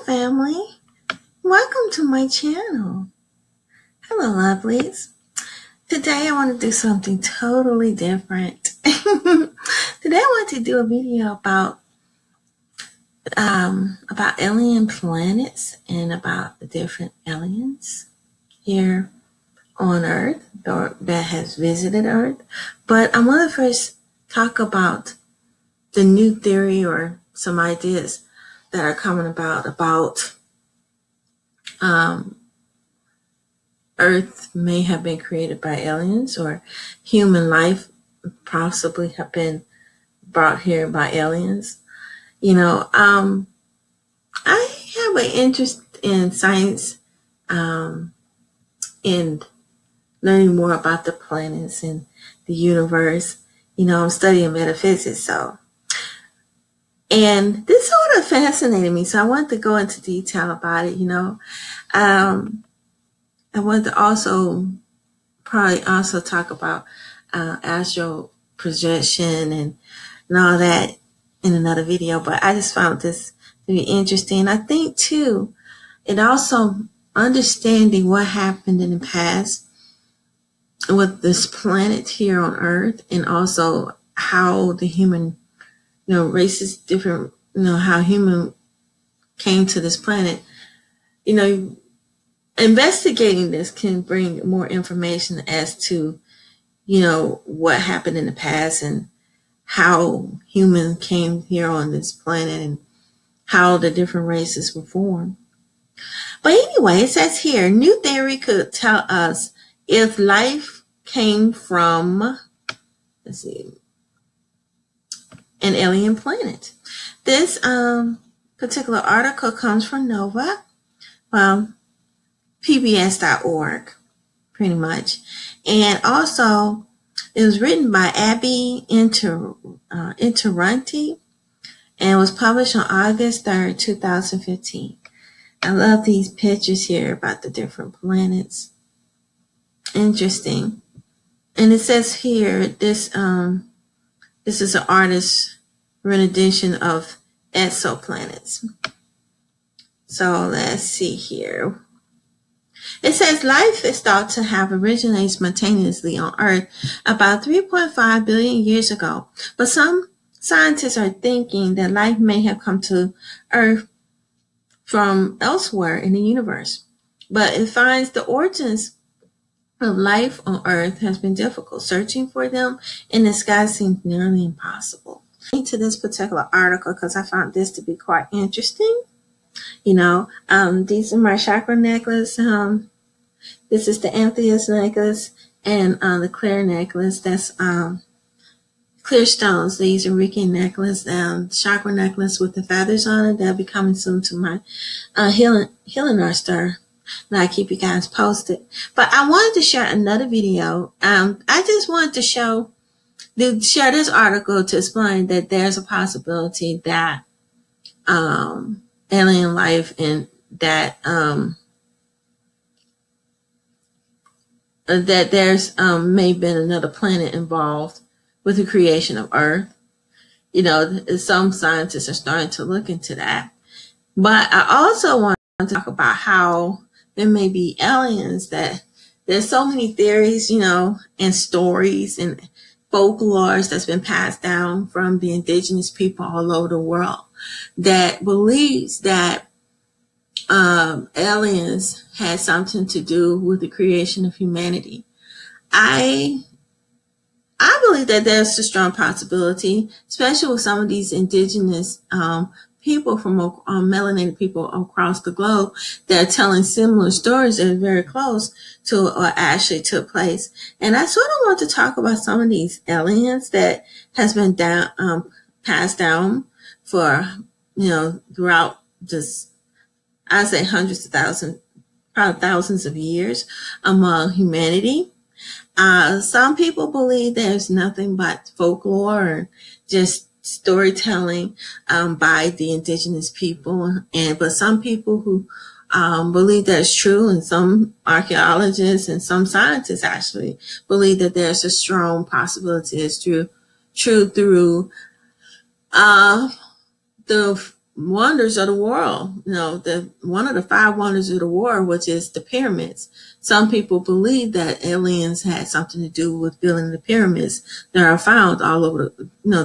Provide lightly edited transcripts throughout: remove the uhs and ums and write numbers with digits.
family. Welcome to my channel. Hello, lovelies. Today I want to do something totally different. Today I want to do a video about alien planets and about the different aliens here on Earth or that has visited Earth. But I want to first talk about the new theory or some ideas that are coming about Earth may have been created by aliens, or human life possibly have been brought here by aliens. I have an interest in science, in learning more about the planets and the universe. I'm studying metaphysics, and this sort of fascinated me, so I wanted to go into detail about it. I wanted to probably talk about astral projection and all that in another video, but I just found this to be interesting. I think too, it also understanding what happened in the past with this planet here on Earth, and also how the human, races different, how human came to this planet. Investigating this can bring more information as to, what happened in the past and how human came here on this planet and how the different races were formed. But anyway, it says here, new theory could tell us if life came from, an alien planet. This particular article comes from Nova. PBS.org, pretty much. And also, it was written by Abby Interanti and was published on August 3rd, 2015. I love these pictures here about the different planets. Interesting. And it says here, this is an artist's rendition of exoplanets. So let's see here. It says life is thought to have originated spontaneously on Earth about 3.5 billion years ago, but some scientists are thinking that life may have come to Earth from elsewhere in the universe. But it finds the origins of life on Earth has been difficult. Searching for them in the sky seems nearly impossible. Into this particular article because I found this to be quite interesting. These are my chakra necklace. This is the amethyst necklace and the clear necklace. That's clear stones. These are Reiki necklace, chakra necklace with the feathers on it. That'll be coming soon to my healing art store. And I keep you guys posted. But I wanted to share another video. I just wanted to share this article to explain that there's a possibility that alien life and that there's may have been another planet involved with the creation of Earth. Some scientists are starting to look into that. But I also want to talk about how there may be aliens, that there's so many theories, and stories and folklores that's been passed down from the indigenous people all over the world that believes that aliens had something to do with the creation of humanity. I believe that there's a strong possibility, especially with some of these indigenous people from melanated people across the globe that are telling similar stories that are very close to what actually took place. And I sort of want to talk about some of these aliens that has been passed down for, throughout just, I'd say hundreds of thousands, probably thousands of years among humanity. Some people believe there's nothing but folklore or just storytelling by the indigenous people, but some people who believe that's true, and some archaeologists and some scientists actually believe that there's a strong possibility it's true through the wonders of the world. One of the five wonders of the world, which is the pyramids. Some people believe that aliens had something to do with building the pyramids that are found all over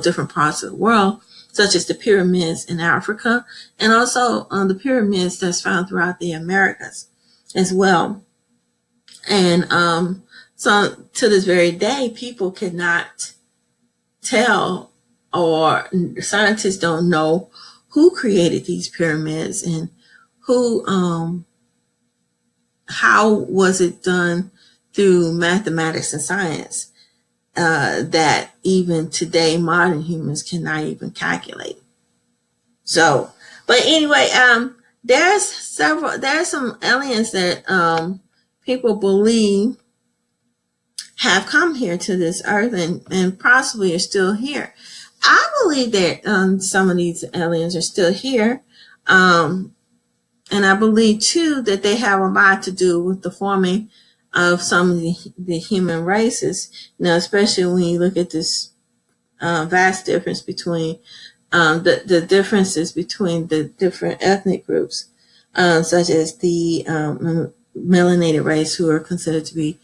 different parts of the world, such as the pyramids in Africa, and also the pyramids that's found throughout the Americas as well. And so to this very day, people cannot tell, or scientists don't know who created these pyramids and how was it done through mathematics and science that even today modern humans cannot even calculate. So, but anyway, there's some aliens that people believe have come here to this earth and possibly are still here. I believe that some of these aliens are still here. And I believe, too, that they have a lot to do with the forming of some of the human races, especially when you look at this vast difference between the differences between the different ethnic groups, such as the melanated race, who are considered to be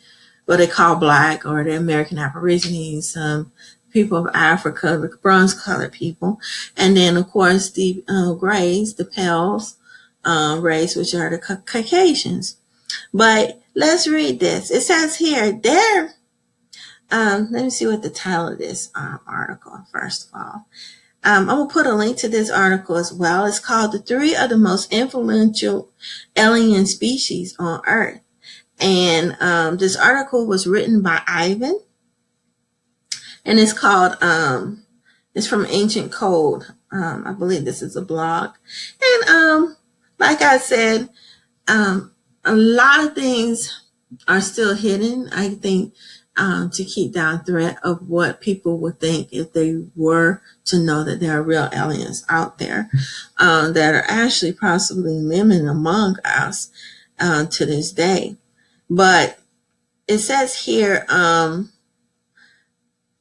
what they call Black, or the American Aborigines, people of Africa, the bronze-colored people, and then, of course, the grays, the pales, race, which are the Caucasians. But let's read this. It says here, let me see what the title of this article, first of all. I'm going to put a link to this article as well. It's called The Three of the Most Influential Alien Species on Earth. And this article was written by Ivan. And it's called, it's from Ancient Code. I believe this is a blog. And like I said, a lot of things are still hidden, I think, to keep down threat of what people would think if they were to know that there are real aliens out there that are actually possibly living among us to this day. But it says here,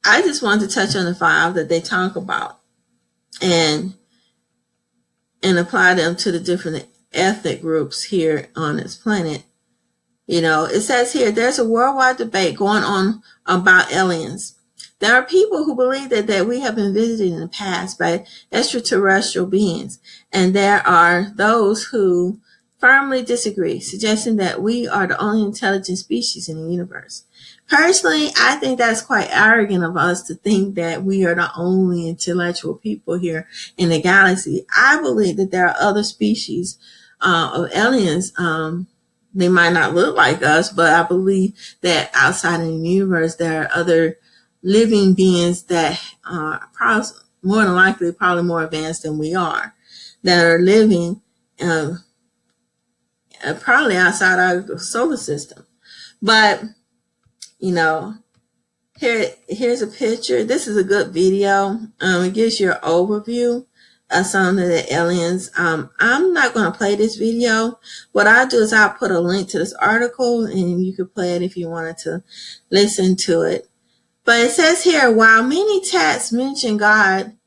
I just want to touch on the five that they talk about and apply them to the different ethnic groups here on this planet. It says here, there's a worldwide debate going on about aliens. There are people who believe that we have been visited in the past by extraterrestrial beings, and there are those who firmly disagree, suggesting that we are the only intelligent species in the universe. Personally, I think that's quite arrogant of us to think that we are the only intellectual people here in the galaxy. I believe that there are other species of aliens. They might not look like us, but I believe that outside of the universe, there are other living beings that are more than likely probably more advanced than we are, that are living probably outside our solar system. But here's a picture. This is a good video. It gives you an overview of some of the aliens. I'm not going to play this video. What I'll do is I'll put a link to this article, and you can play it if you wanted to listen to it. But it says here, while many texts mention God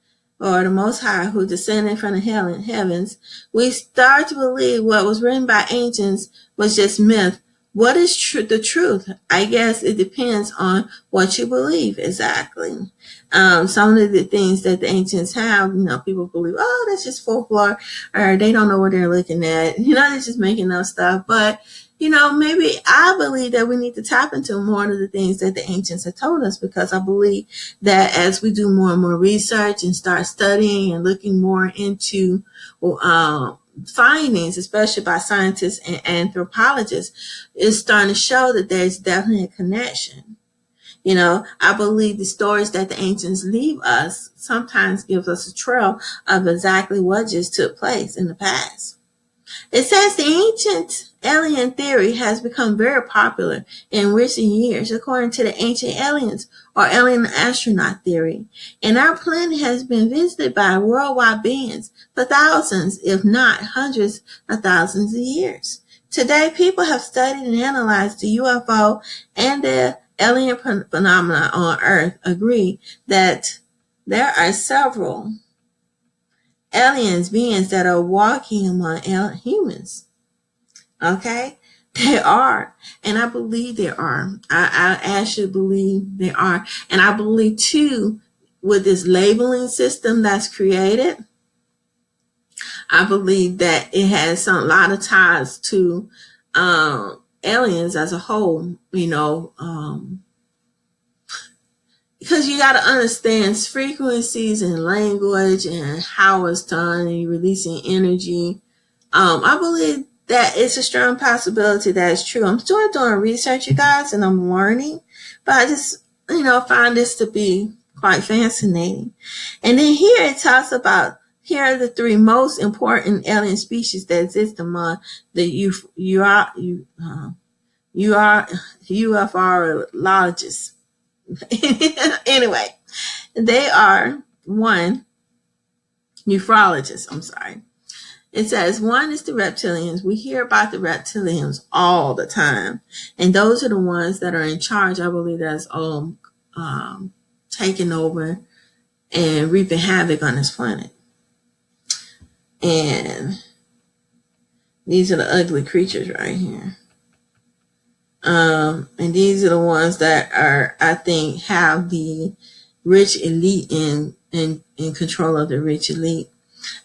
or the Most High who descended from the heavens, we start to believe what was written by ancients was just myth. What is the truth? I guess it depends on what you believe exactly. Some of the things that the ancients have, people believe, oh, that's just folklore, or they don't know what they're looking at. They're just making up stuff. But, maybe I believe that we need to tap into more of the things that the ancients have told us, because I believe that as we do more and more research and start studying and looking more into findings, especially by scientists and anthropologists, is starting to show that there's definitely a connection. I believe the stories that the ancients leave us sometimes gives us a trail of exactly what just took place in the past. It says the ancient alien theory has become very popular in recent years, according to the ancient aliens or alien astronaut theory. And our planet has been visited by worldwide beings for thousands, if not hundreds of thousands of years. Today, people have studied and analyzed the UFO and the alien phenomena on Earth, agree that there are several aliens, beings that are walking among humans. Okay? They are. And I believe they are. I actually believe they are. And I believe too, with this labeling system that's created, I believe that it has a lot of ties to aliens as a whole, because you got to understand frequencies and language and how it's done and you're releasing energy. I believe that it's a strong possibility that it's true. I'm still doing research, you guys, and I'm learning, but I just, find this to be quite fascinating. And then here it talks about, here are the 3 most important alien species that exist among the UFOlogists. Anyway, they are 1, ufologists, I'm sorry. It says 1 is the reptilians. We hear about the reptilians all the time. And those are the ones that are in charge. I believe that's taking over and reaping havoc on this planet. And these are the ugly creatures right here. And these are the ones that are, I think, have the rich elite in control of the rich elite.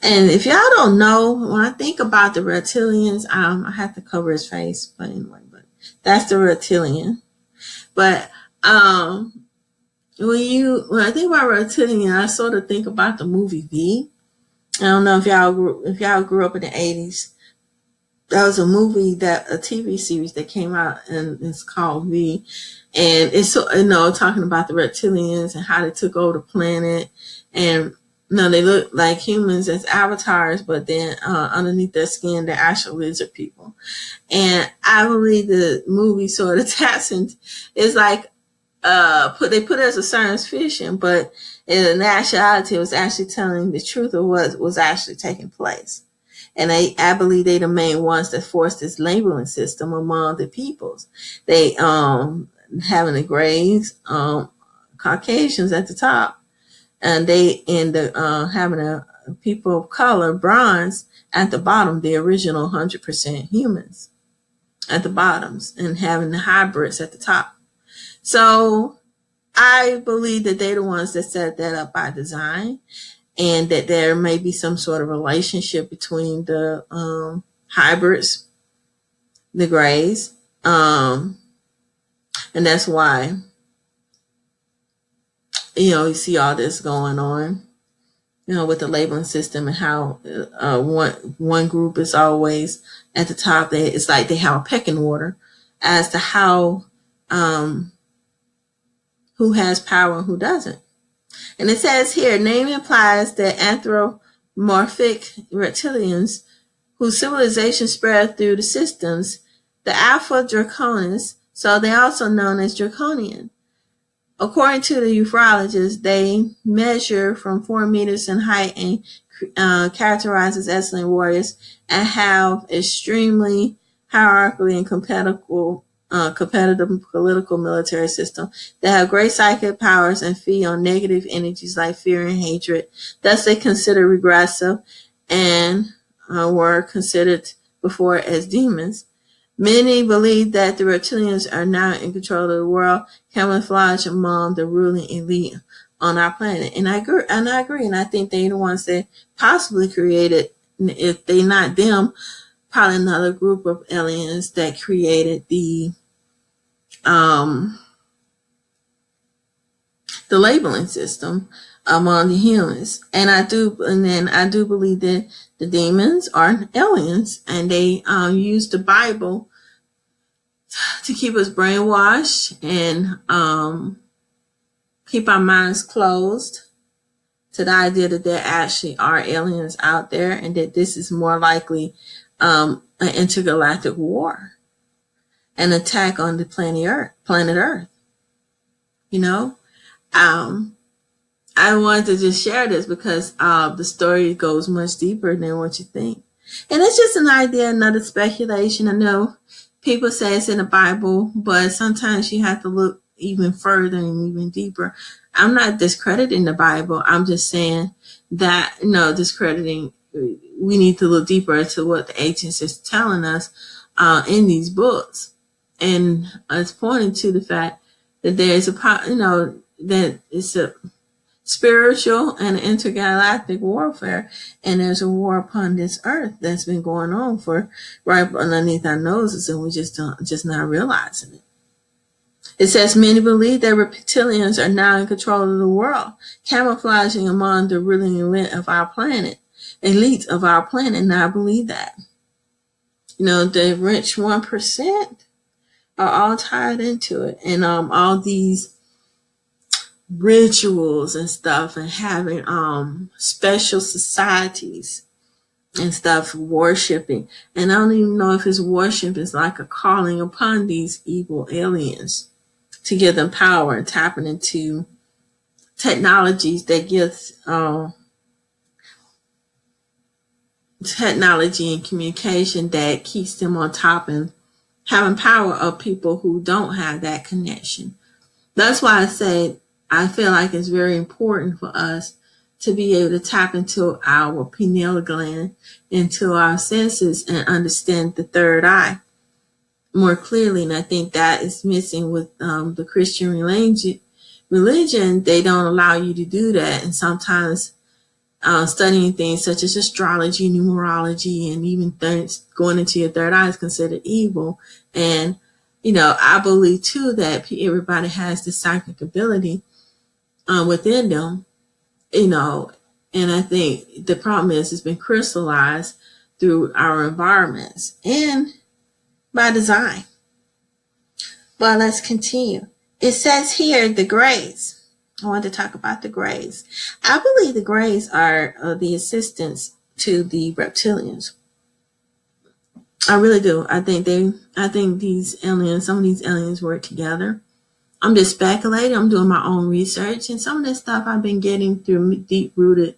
And if y'all don't know, when I think about the reptilians, I have to cover his face, but anyway, but that's the reptilian. But when I think about reptilian, I sort of think about the movie V. I don't know if y'all grew up in the 80s. That was a TV series that came out, and it's called V. And it's, talking about the reptilians and how they took over the planet. And, they look like humans as avatars, but then underneath their skin, they're actual lizard people. And I believe the movie sort of taps into, it's like, they put it as a science fiction, but in actuality, it was actually telling the truth of what was actually taking place. And I believe they the main ones that forced this labeling system among the peoples. They having the grays, Caucasians at the top, and they having a people of color, bronze, at the bottom, the original 100% humans at the bottoms, and having the hybrids at the top. So I believe that they're the ones that set that up by design, and that there may be some sort of relationship between the hybrids, the grays, and that's why, you see all this going on, with the labeling system, and how one group is always at the top. It's like they have a pecking order as to how who has power and who doesn't. And it says here, name implies that anthropomorphic reptilians whose civilization spread through the systems, the Alpha Draconis, so they're also known as Draconian. According to the ufologists, they measure from 4 meters in height and characterized as excellent warriors and have extremely hierarchically and competitive political military system. They have great psychic powers and feed on negative energies like fear and hatred. Thus, they consider regressive and were considered before as demons. Many believe that the reptilians are now in control of the world, camouflaged among the ruling elite on our planet. And I agree. And I think they're the ones that possibly created, if they not them, probably another group of aliens that created the labeling system among the humans. And then I do believe that the demons are aliens, and they use the Bible to keep us brainwashed and keep our minds closed to the idea that there actually are aliens out there, and that this is more likely an intergalactic war, an attack on the planet Earth. I wanted to just share this because the story goes much deeper than what you think. And it's just an idea, another speculation. I know people say it's in the Bible, but sometimes you have to look even further and even deeper. I'm not discrediting the Bible. I'm just saying that, discrediting. We need to look deeper into what the ancients is telling us in these books, and it's pointing to the fact that there's that it's a spiritual and intergalactic warfare, and there's a war upon this earth that's been going on for right underneath our noses, and we just not realizing it. It says many believe that reptilians are now in control of the world, camouflaging among the ruling elite of our planet. And I believe that. The rich 1% are all tied into it, and all these rituals and stuff, and having special societies and stuff, worshiping. And I don't even know if his worship is like a calling upon these evil aliens to give them power and tapping into technologies that gives technology and communication that keeps them on top and having power of people who don't have that connection. That's why I say I feel like it's very important for us to be able to tap into our pineal gland, into our senses, and understand the third eye more clearly. And I think that is missing with the Christian religion. They don't allow you to do that. And sometimes studying things such as astrology, numerology, and even going into your third eye is considered evil. And, I believe too that everybody has this psychic ability within them, and I think the problem is it's been crystallized through our environments and by design. But let's continue. It says here, the Greys. I want to talk about the Greys. I believe the Greys are the assistants to the reptilians. I really do. I think these aliens, some of these aliens work together. I'm just speculating. I'm doing my own research, and some of this stuff I've been getting through deep-rooted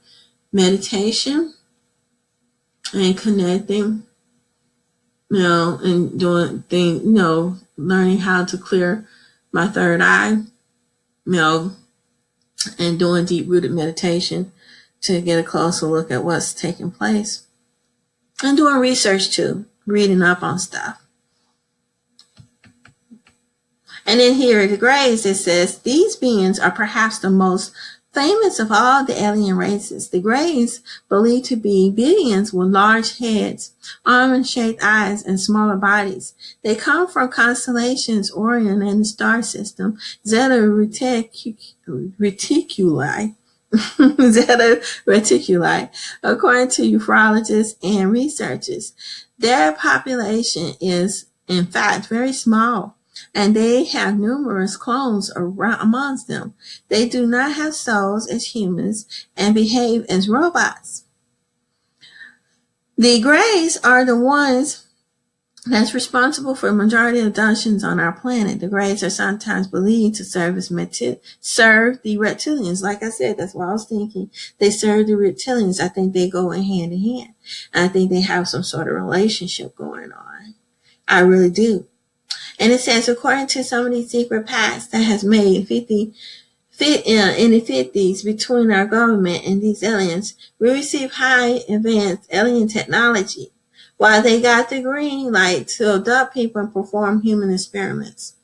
meditation and connecting, and doing things, learning how to clear my third eye, and doing deep-rooted meditation to get a closer look at what's taking place. And doing research too, reading up on stuff. And then here at the Greys, it says, these beings are perhaps the most famous of all the alien races. The Greys, believed to be beings with large heads, almond-shaped eyes, and smaller bodies. They come from constellations Orion and the star system, Zeta Reticuli. Zeta Reticuli, according to ufologists and researchers. Their population is, in fact, very small, and they have numerous clones around amongst them. They do not have souls as humans and behave as robots. The Greys are the ones that's responsible for the majority of abductions on our planet. The Greys are sometimes believed to serve the reptilians. Like I said, that's what I was thinking. They serve the reptilians. I think they go in hand. And I think they have some sort of relationship going on. I really do. And it says, according to some of these secret pacts that has made in the 50s between our government and these aliens, we receive high advanced alien technology while they got the green light to abduct people and perform human experiments.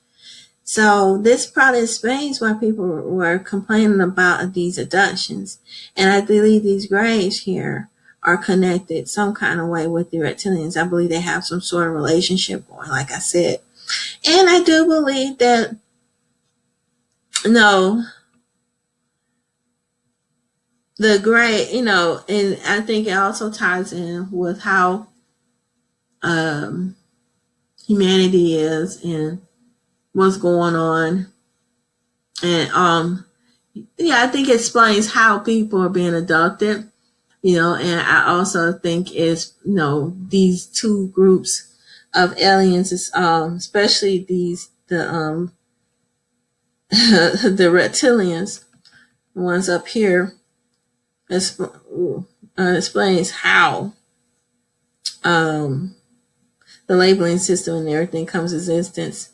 So this probably explains why people were complaining about these abductions. And I believe these Greys here are connected some kind of way with the reptilians. I believe they have some sort of relationship going, like I said. And I do believe that, the Grey, and I think it also ties in with how humanity is and what's going on. And I think it explains how people are being adopted, and I also think it's, these two groups of aliens, especially the the reptilians, the ones up here, explains how the labeling system and everything comes into existence.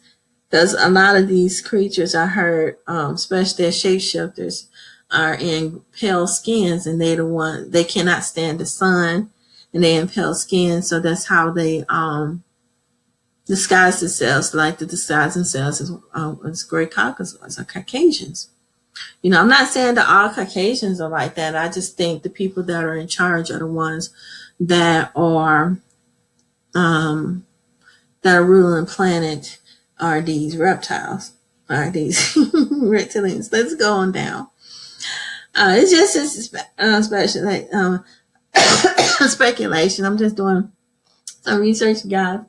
Because a lot of these creatures I heard, especially as shapeshifters, are in pale skins, and they cannot stand the sun, and they in pale skin, so that's how they disguise themselves, like to disguise themselves as Gray Caucasoids or Caucasians. I'm not saying that all Caucasians are like that. I just think the people that are in charge are the ones that are ruling the planet are these reptiles, are these reptilians. Let's go on down. It's just speculation. I'm just doing some research, guys.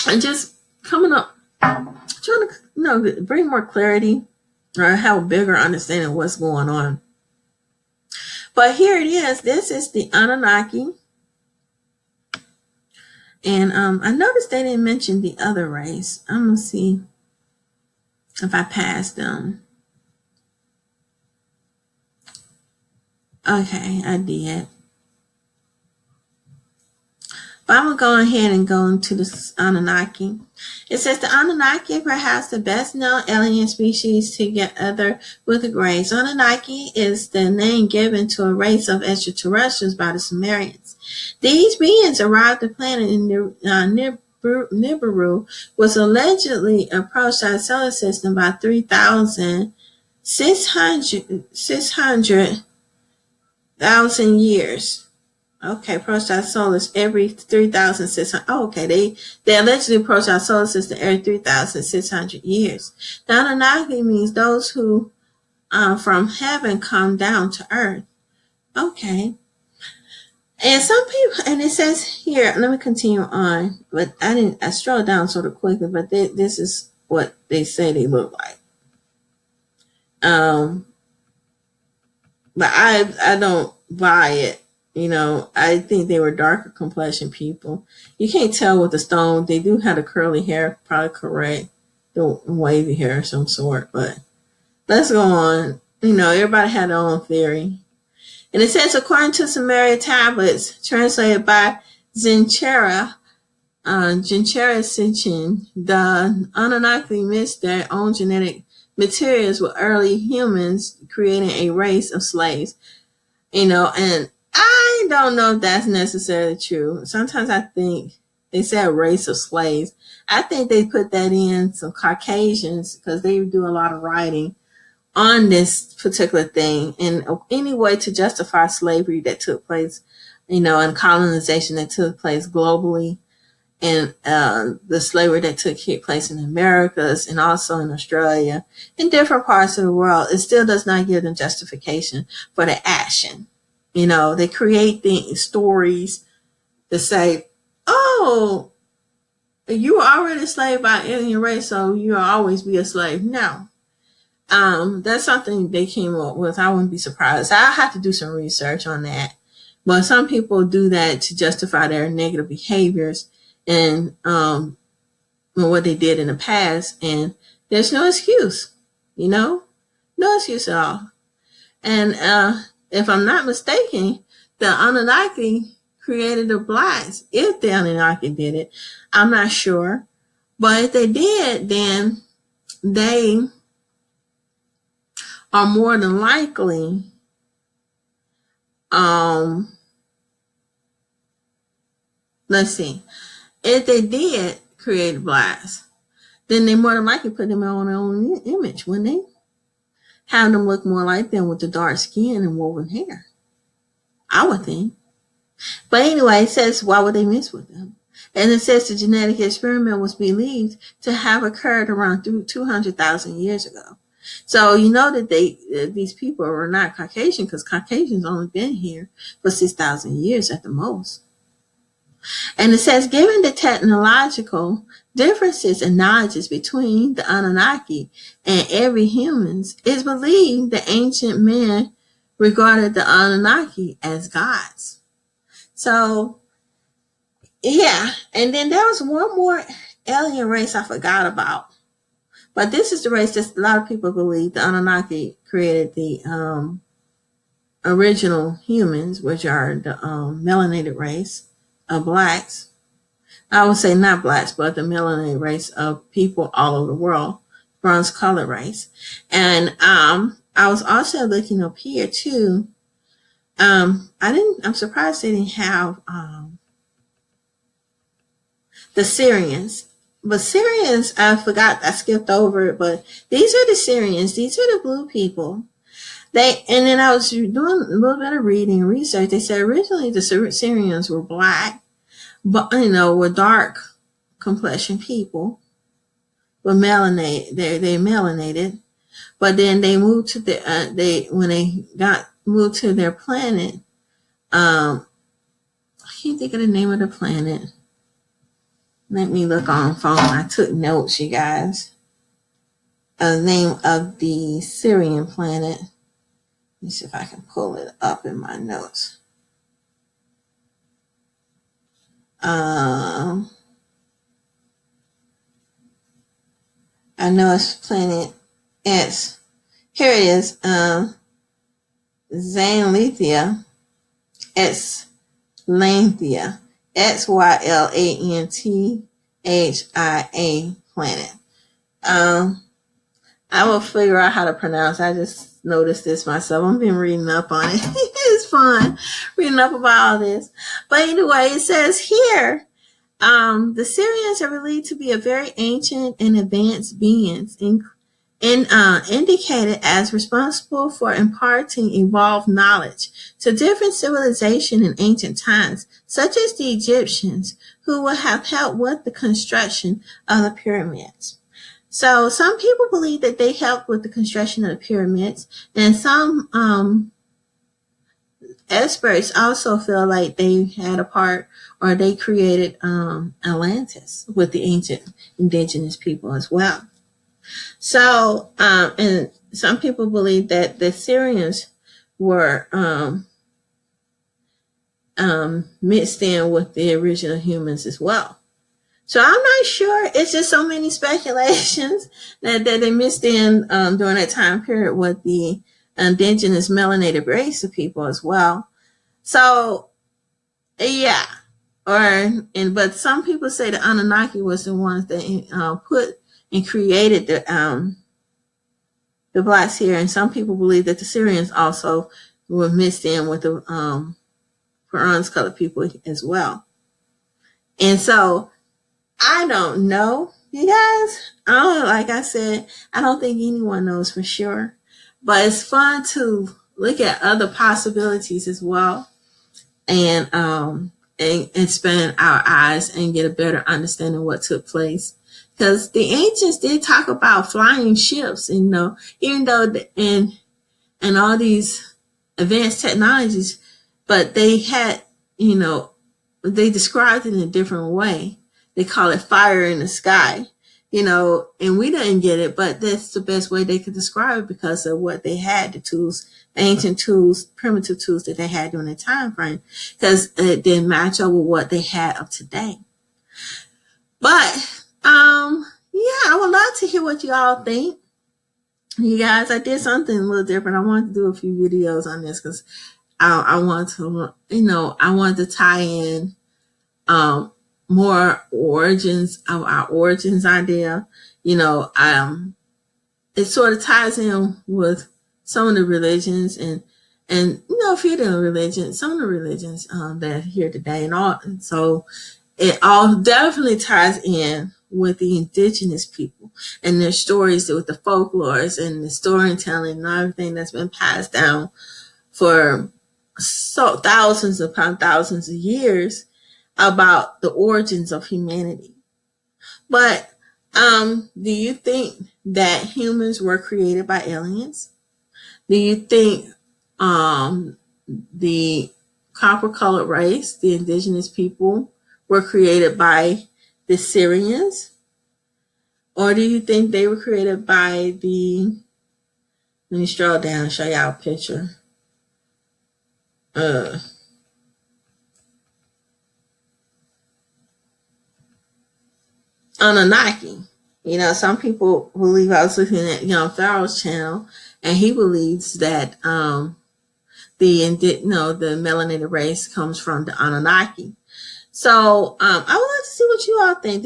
And just coming up, trying to, bring more clarity or have a bigger understanding of what's going on. But here it is. This is the Anunnaki. And I noticed they didn't mention the other race. I'm going to see if I passed them. Okay, I did. But I'm going to go ahead and go into the Anunnaki. It says the Anunnaki, perhaps the best known alien species together with the Greys. Anunnaki is the name given to a race of extraterrestrials by the Sumerians. These beings arrived at the planet in Nibiru, was allegedly approached our solar system by 600,000 years. Okay, approach our solar every 3,600. Oh, okay, they allegedly approach our solar system every 3,600 years. The Anunnaki means those who from heaven come down to earth. Okay. And some people, and it says here, let me continue on, but I scrolled down sort of quickly, but this is what they say they look like. But I don't buy it. I think they were darker complexion people. You can't tell with the stone. They do have the curly hair, probably correct. The wavy hair of some sort, but let's go on. Everybody had their own theory. And it says, according to Sumerian tablets, translated by Zinchera Sitchin, the Anunnaki mixed their own genetic materials with early humans, creating a race of slaves. And I don't know if that's necessarily true. Sometimes I think they say a race of slaves. I think they put that in some Caucasians because they do a lot of writing on this particular thing, and any way to justify slavery that took place, and colonization that took place globally, and the slavery that took place in the Americas and also in Australia, in different parts of the world, it still does not give them justification for the action. They create stories to say, oh, you were already a slave by alien race, so you'll always be a slave. No. That's something they came up with. I wouldn't be surprised. I have to do some research on that. But some people do that to justify their negative behaviors and what they did in the past. And there's no excuse, no excuse at all. And if I'm not mistaken, the Anunnaki created the blacks. If the Anunnaki did it, I'm not sure. But if they did, then they are more than likely let's see. If they did create blacks, then they more than likely put them on their own image, wouldn't they? Have them look more like them with the dark skin and woven hair. I would think. But anyway, it says, why would they mess with them? And it says the genetic experiment was believed to have occurred around 200,000 years ago. So that these people were not Caucasian, because Caucasians only been here for 6,000 years at the most. And it says, given the technological differences and knowledges between the Anunnaki and every humans, it's believed the ancient men regarded the Anunnaki as gods. So, yeah. And then there was one more alien race I forgot about. But this is the race that a lot of people believe the Anunnaki created the original humans, which are the melanated race of blacks. I would say not blacks, but the melanated race of people all over the world bronze color race. And I was also looking up here too. I'm surprised they didn't have the Syrians. But Syrians, I forgot, I skipped over it, but these are the Syrians. These are the blue people. And then I was doing a little bit of reading and research. They said originally the Syrians were black, but, were dark complexion people, were melanated. They melanated. But then they moved to when they moved to their planet, I can't think of the name of the planet. Let me look on phone. I took notes, you guys. The name of the Syrian planet. Let me see if I can pull it up in my notes. I know it's planet S. Here it is. Xanthia. It's Lanthia. Xylanthia planet. I will figure out how to pronounce. I just noticed this myself. I've been reading up on it. It's fun reading up about all this. But anyway, it says here, the Syrians are believed to be a very ancient and advanced beings, indicated as responsible for imparting evolved knowledge to different civilizations in ancient times, such as the Egyptians, who would have helped with the construction of the pyramids. So some people believe that they helped with the construction of the pyramids, and some experts also feel like they had a part, or they created Atlantis with the ancient indigenous people as well. So, and some people believe that the Syrians were mixed in with the original humans as well. So I'm not sure. It's just so many speculations that they mixed in during that time period with the indigenous melanated race of people as well. So, yeah. But some people say the Anunnaki was the ones that put and created the blacks here, and some people believe that the Syrians also were mixed in with the bronze colored people as well. And so I don't know, you guys. Like I said, I don't think anyone knows for sure, but it's fun to look at other possibilities as well, and expand our eyes and get a better understanding of what took place. Because the ancients did talk about flying ships, even though and all these advanced technologies, but they had, they described it in a different way. They call it fire in the sky, and we didn't get it, but that's the best way they could describe it because of what they had, the tools, the ancient tools, primitive tools that they had during the time frame, because it didn't match up with what they had of today. But yeah, I would love to hear what you all think. You guys, I did something a little different. I wanted to do a few videos on this because I want to, I wanted to tie in more origins of our origins idea. It sort of ties in with some of the religions and a few of the religions, some of the religions that are here today, and so it all definitely ties in with the indigenous people and their stories, with the folklores and the storytelling and everything that's been passed down for thousands upon thousands of years about the origins of humanity. But do you think that humans were created by aliens? Do you think the copper-colored race, the indigenous people, were created by the Syrians? Or do you think they were created by let me scroll down and show y'all a picture. Anunnaki. Some people believe, I was looking at Pharaoh's channel, and he believes that the melanated race comes from the Anunnaki. So I would like to see what you all think.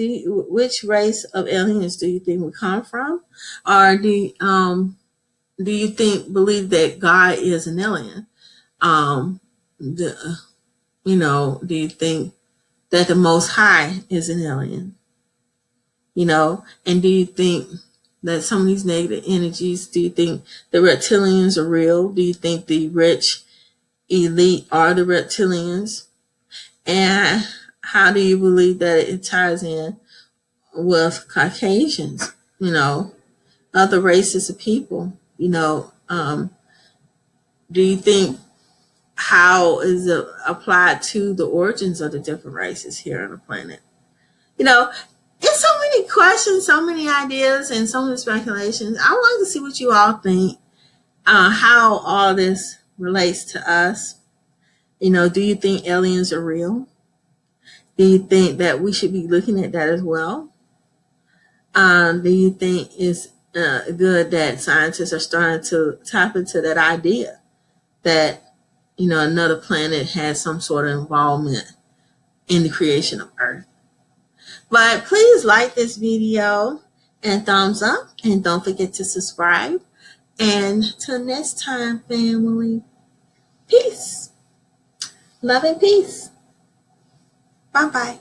Which race of aliens do you think we come from, or do you believe that God is an alien? The, do you think that the Most High is an alien? And do you think that some of these negative energies, do you think the reptilians are real? Do you think the rich elite are the reptilians? And how do you believe that it ties in with Caucasians, other races of people? Do you think how is it applied to the origins of the different races here on the planet? It's so many questions, so many ideas, and so many speculations. I would like to see what you all think, how all this relates to us. Do you think aliens are real? Do you think that we should be looking at that as well? Do you think it's good that scientists are starting to tap into that idea that, another planet has some sort of involvement in the creation of Earth? But please like this video and thumbs up, and don't forget to subscribe. And till next time, family, peace, love and peace. Bye-bye.